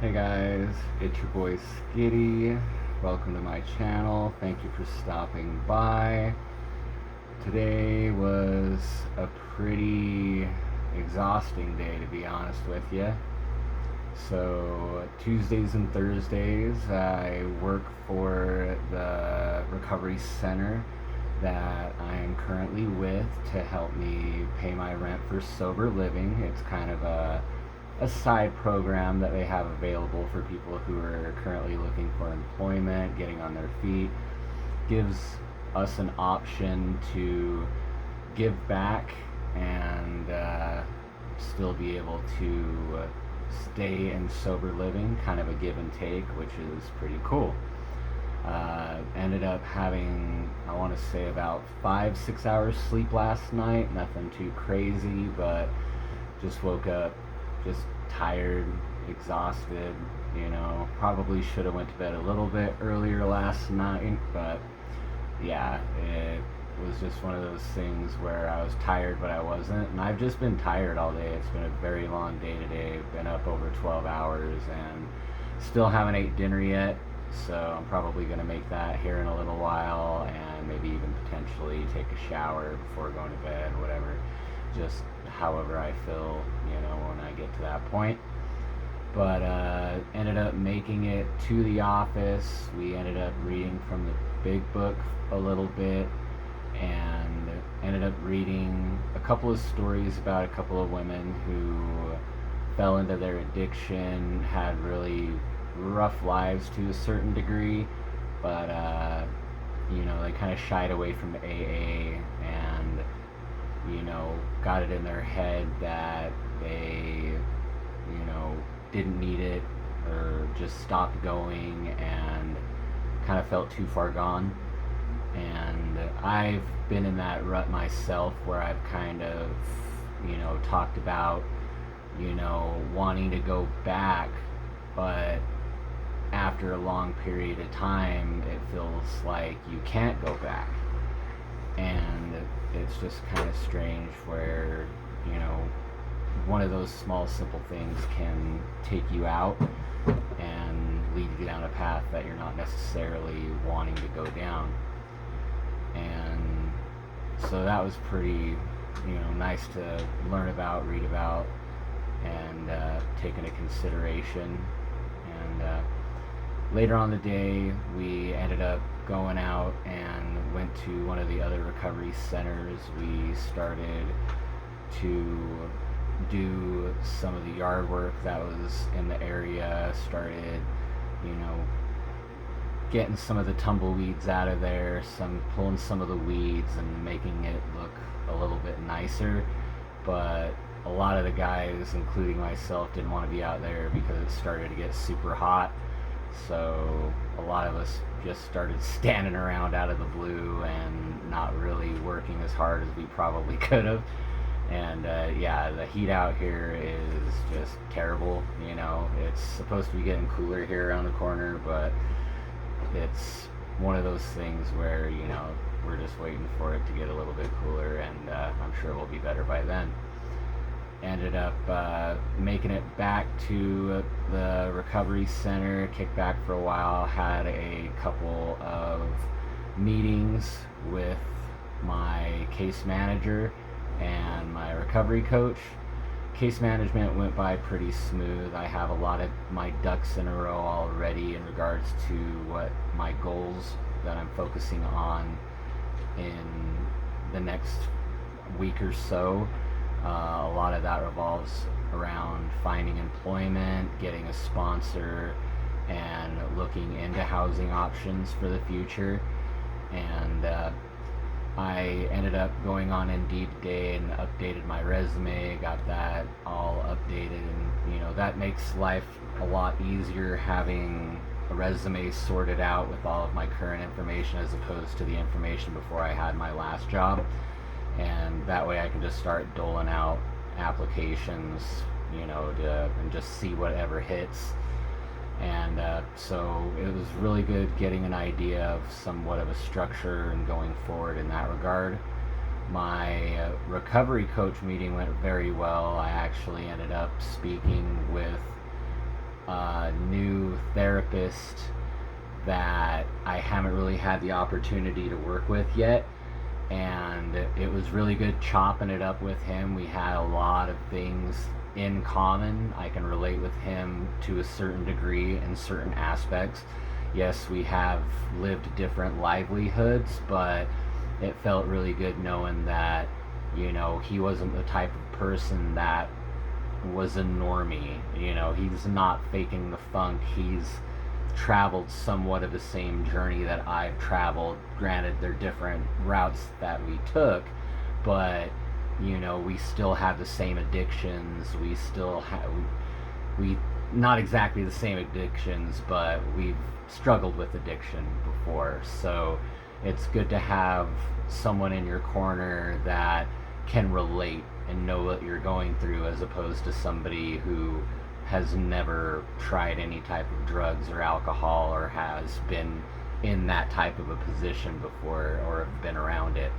Hey guys, it's your boy Skitty. Welcome to my channel. Thank you for stopping by. Today was a pretty exhausting day, to be honest with you. So, Tuesdays and Thursdays, I work for the recovery center that I am currently with to help me pay my rent for sober living. It's kind of a side program that they have available for people who are currently looking for employment, getting on their feet. Gives us an option to give back and still be able to stay in sober living, kind of a give and take, which is pretty cool. Ended up having, I want to say, about 5-6 hours sleep last night. Nothing too crazy, but just woke up just tired, exhausted. Probably should have went to bed a little bit earlier last night, but yeah, it was just one of those things where I was tired but I wasn't, and I've just been tired all day. It's been a very long day today. I've been up over 12 hours and still haven't ate dinner yet, so I'm probably going to make that here in a little while, and maybe even potentially take a shower before going to bed, whatever, just however I feel, when I get to that point. But ended up making it to the office. We ended up reading from the big book a little bit, and ended up reading a couple of stories about a couple of women who fell into their addiction, had really rough lives to a certain degree, but they kind of shied away from AA and got it in their head that they didn't need it, or just stopped going and kind of felt too far gone. And I've been in that rut myself, where I've kind of talked about wanting to go back, but after a long period of time it feels like you can't go back. And it's just kind of strange where one of those small simple things can take you out and lead you down a path that you're not necessarily wanting to go down. And so that was pretty nice to learn about, read about, and take into consideration. And later on the day, we ended up going out and went to one of the other recovery centers. We started to do some of the yard work that was in the area, started getting some of the tumbleweeds out of there, pulling some of the weeds and making it look a little bit nicer. But a lot of the guys, including myself, didn't want to be out there because it started to get super hot. So a lot of us just started standing around out of the blue and not really working as hard as we probably could have. And the heat out here is just terrible. It's supposed to be getting cooler here around the corner, but it's one of those things where we're just waiting for it to get a little bit cooler, and I'm sure it will be better by then. Ended up making it back to the recovery center, kicked back for a while, had a couple of meetings with my case manager and my recovery coach. Case management went by pretty smooth. I have a lot of my ducks in a row already in regards to what my goals that I'm focusing on in the next week or so. A lot of that revolves around finding employment, getting a sponsor, and looking into housing options for the future. And I ended up going on Indeed today and updated my resume, got that all updated, and that makes life a lot easier, having a resume sorted out with all of my current information as opposed to the information before I had my last job. And that way I can just start doling out applications, and just see whatever hits. And so it was really good getting an idea of somewhat of a structure and going forward in that regard. My recovery coach meeting went very well. I actually ended up speaking with new therapist that I haven't really had the opportunity to work with yet. And it was really good chopping it up with him. We had a lot of things in common. I can relate with him to a certain degree in certain aspects. Yes, we have lived different livelihoods, but it felt really good knowing that, he wasn't the type of person that was a normie. He's not faking the funk. He's traveled somewhat of the same journey that I've traveled. Granted, they're different routes that we took, but we still have the same addictions. We still have we not exactly the same addictions, but we've struggled with addiction before. So it's good to have someone in your corner that can relate and know what you're going through, as opposed to somebody who has never tried any type of drugs or alcohol, or has been in that type of a position before, or have been around it.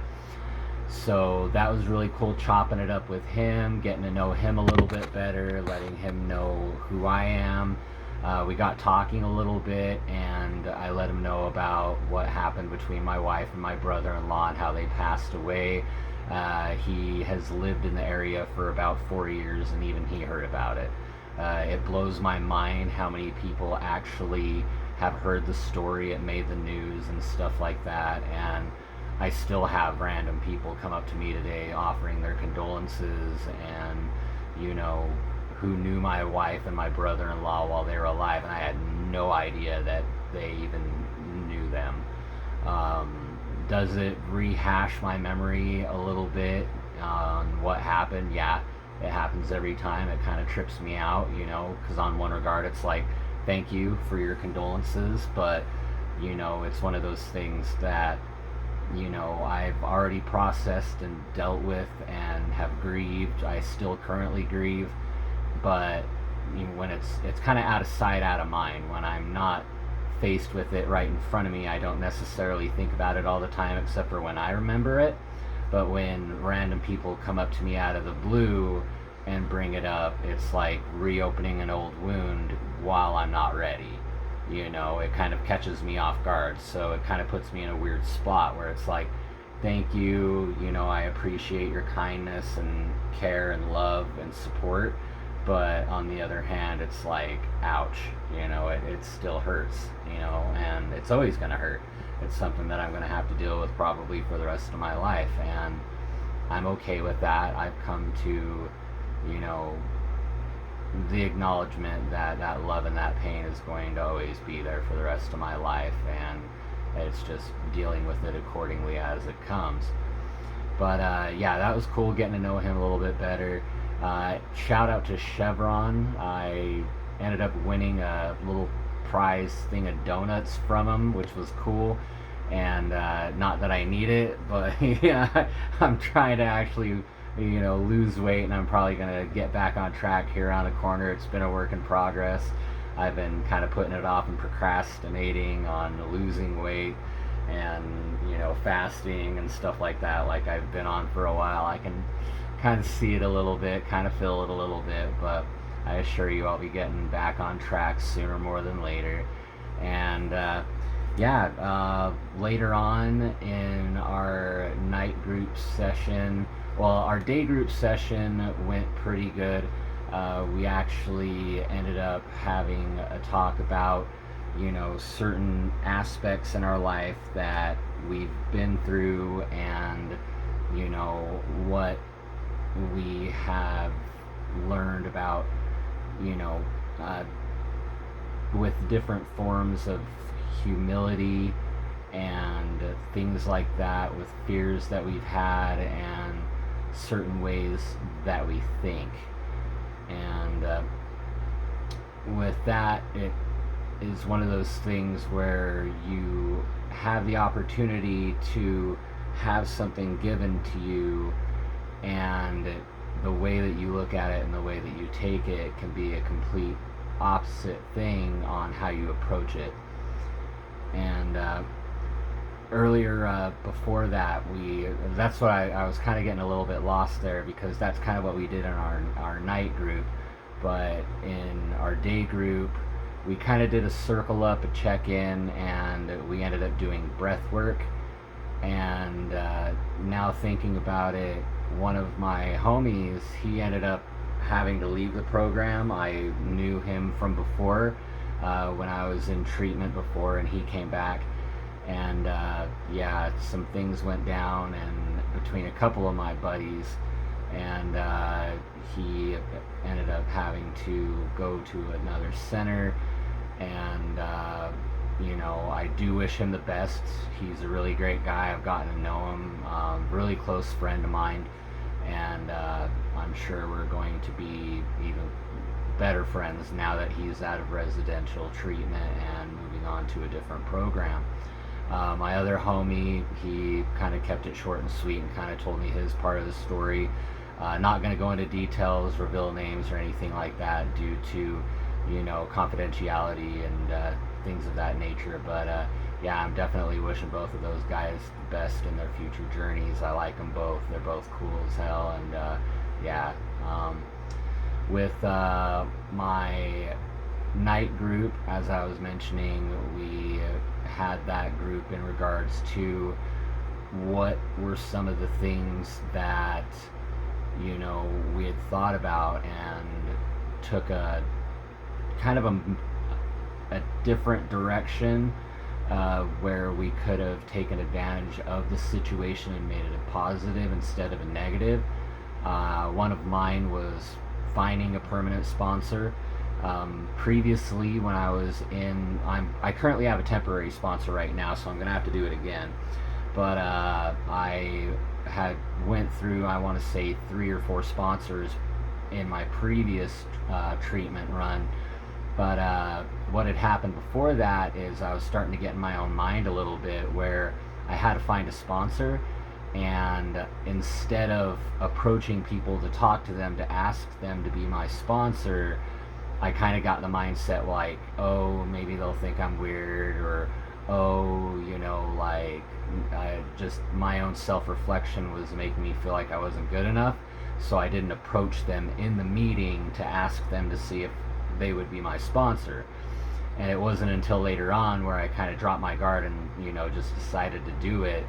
So that was really cool, chopping it up with him, getting to know him a little bit better, letting him know who I am. We got talking a little bit, and I let him know about what happened between my wife and my brother-in-law and how they passed away. He has lived in the area for about 4 years, and even he heard about it. It blows my mind how many people actually have heard the story. It made the news and stuff like that, and I still have random people come up to me today offering their condolences, and who knew my wife and my brother-in-law while they were alive, and I had no idea that they even knew them. Does it rehash my memory a little bit on what happened? Yeah, it happens every time. It kind of trips me out, because on one regard it's like, thank you for your condolences, but it's one of those things that I've already processed and dealt with and have grieved. I still currently grieve, but when it's kind of out of sight, out of mind. When I'm not faced with it right in front of me, I don't necessarily think about it all the time, except for when I remember it. But when random people come up to me out of the blue and bring it up, it's like reopening an old wound while I'm not ready. It kind of catches me off guard, so it kind of puts me in a weird spot where it's like, thank you, I appreciate your kindness and care and love and support, but on the other hand, it's like, ouch, it still hurts, and it's always going to hurt. It's something that I'm going to have to deal with probably for the rest of my life, and I'm okay with that. I've come to, the acknowledgement that that love and that pain is going to always be there for the rest of my life, and it's just dealing with it accordingly as it comes. But yeah, that was cool getting to know him a little bit better. Shout out to Chevron. I ended up winning a little prize thing of donuts from him, which was cool. And not that I need it, but yeah, I'm trying to actually lose weight, and I'm probably gonna get back on track here around the corner. It's been a work in progress. I've been kind of putting it off and procrastinating on losing weight, and fasting and stuff like that, like I've been on for a while. I can kind of see it a little bit, kind of feel it a little bit, but I assure you I'll be getting back on track sooner more than later. And later on in our night group session, well, our day group session went pretty good. We actually ended up having a talk about, certain aspects in our life that we've been through, and, what we have learned about, with different forms of humility and things like that, with fears that we've had and certain ways that we think. And with that, it is one of those things where you have the opportunity to have something given to you, and the way that you look at it and the way that you take it can be a complete opposite thing on how you approach it. And earlier, before that, that's what I was kind of getting a little bit lost there, because that's kind of what we did in our night group. but in our day group, we kind of did a circle up, a check-in, and we ended up doing breath work. And now thinking about it, one of my homies, he ended up having to leave the program. I knew him from before, when I was in treatment before, and he came back. And yeah, some things went down, and between a couple of my buddies, and he ended up having to go to another center. And I do wish him the best. He's a really great guy. I've gotten to know him, really close friend of mine, and I'm sure we're going to be even better friends now that he's out of residential treatment and moving on to a different program. My other homie, he kind of kept it short and sweet and kind of told me his part of the story. Not going to go into details, reveal names, or anything like that due to, confidentiality and things of that nature. But yeah, I'm definitely wishing both of those guys the best in their future journeys. I like them both. They're both cool as hell. And yeah, with my night group, as I was mentioning, we had that group in regards to what were some of the things that we had thought about, and took a kind of a different direction, where we could have taken advantage of the situation and made it a positive instead of a negative. One of mine was finding a permanent sponsor. Previously, when I was I currently have a temporary sponsor right now, so I'm gonna have to do it again. But I had went through, I want to say, 3 or 4 sponsors in my previous treatment run. But what had happened before that is I was starting to get in my own mind a little bit, where I had to find a sponsor, and instead of approaching people to talk to them, to ask them to be my sponsor, I kind of got in the mindset like, oh, maybe they'll think I'm weird, or oh, like, just my own self-reflection was making me feel like I wasn't good enough, so I didn't approach them in the meeting to ask them to see if they would be my sponsor. And it wasn't until later on, where I kind of dropped my guard and just decided to do it,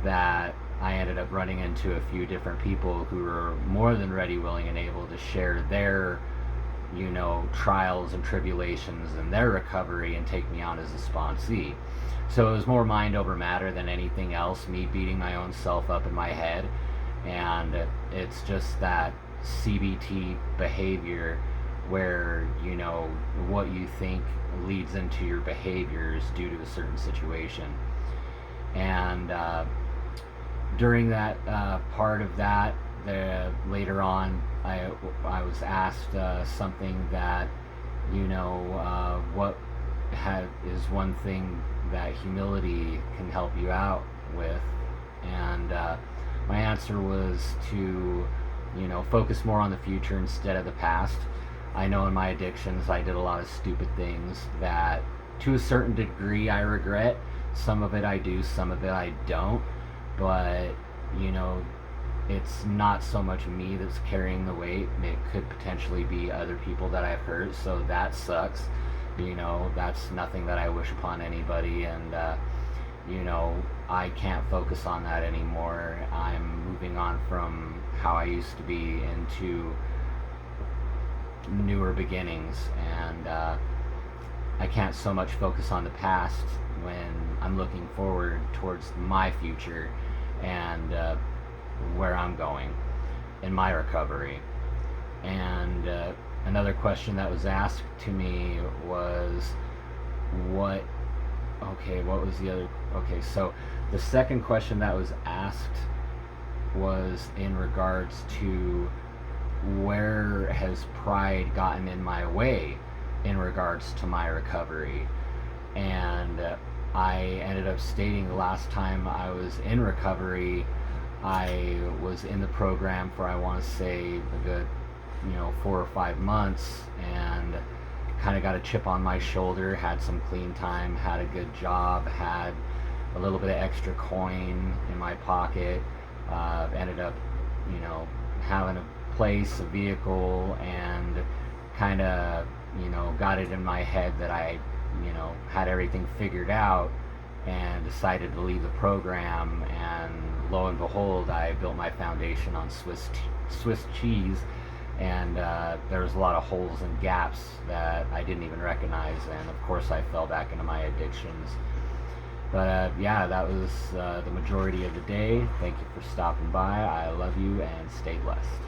that I ended up running into a few different people who were more than ready, willing, and able to share their trials and tribulations and their recovery, and take me on as a sponsee. So it was more mind over matter than anything else, me beating my own self up in my head. And it's just that CBT behavior, where what you think leads into your behaviors due to a certain situation. And during that part of that, later on, I was asked something that what is one thing that humility can help you out with. And my answer was to focus more on the future instead of the past. I know in my addictions I did a lot of stupid things that to a certain degree I regret. Some of it I do, some of it I don't. But it's not so much me that's carrying the weight. It could potentially be other people that I've hurt, so that sucks. That's nothing that I wish upon anybody. And I can't focus on that anymore. I'm moving on from how I used to be into newer beginnings, and I can't so much focus on the past when I'm looking forward towards my future and where I'm going in my recovery. And another question that was asked to me was, what was the other? Okay, so the second question that was asked was in regards to, where has pride gotten in my way in regards to my recovery. And I ended up stating the last time I was in recovery, I was in the program for, I want to say, a good 4 or 5 months, and kind of got a chip on my shoulder, had some clean time, had a good job, had a little bit of extra coin in my pocket, ended up having a place, a vehicle, and kind of, got it in my head that I, had everything figured out, and decided to leave the program. And lo and behold, I built my foundation on Swiss cheese, and there was a lot of holes and gaps that I didn't even recognize. And of course, I fell back into my addictions. But yeah, that was the majority of the day. Thank you for stopping by. I love you, and stay blessed.